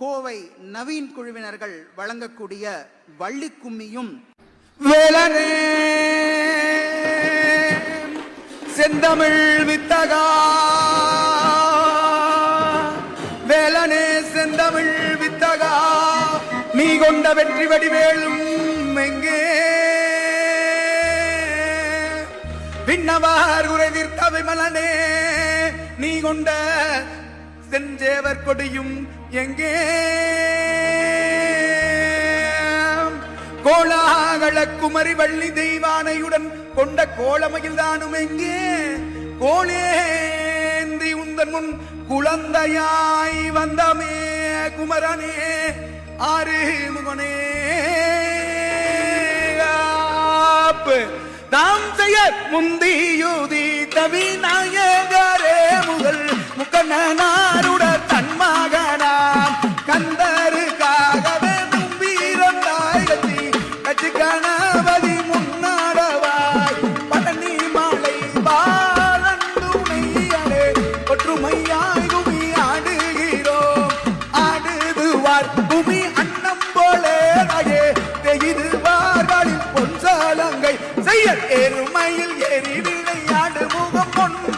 கோவை நவீன் குழுவினர்கள் வழங்கக்கூடிய வள்ளிக்கும்மியும் வேலனே செந்தமிழ் வித்தகா, வேலனே செந்தமிழ் வித்தகா, நீ கொண்ட வெற்றி வடிவேலும் எங்கே? விண்ணவார் உரைதிர்த்த விமலனே, நீ கொண்ட செஞ்சேவர் கொடியும் எங்கே? கோலாகல குமரி வள்ளி தெய்வானையுடன் கொண்ட கோலமையில் தானும் எங்கே? கோலேந்தி உந்தன் முன் குழந்தையாய் வந்தமே குமரனே ஆறு முகனே. தாம் செய்ய முந்தியுதி தவிநாயகரே முதல் முக்கண்ணனாருட தன்மகனாம் கந்தருக்காகவே வீரந்தாய் கட்சி கட்சி கணபதி முன்னாடவாய் பழனி மாலை பாலந்துணையலே ஒற்றுமையாய் குமி ஆடுகிறோம். ஆடுதுவார் குமி அன்னம் போலே தெய்துவார்களில் பொன்சாலங்கை செய்ய எருமையில் ஏறி விளையாடு முகம் கொண்டு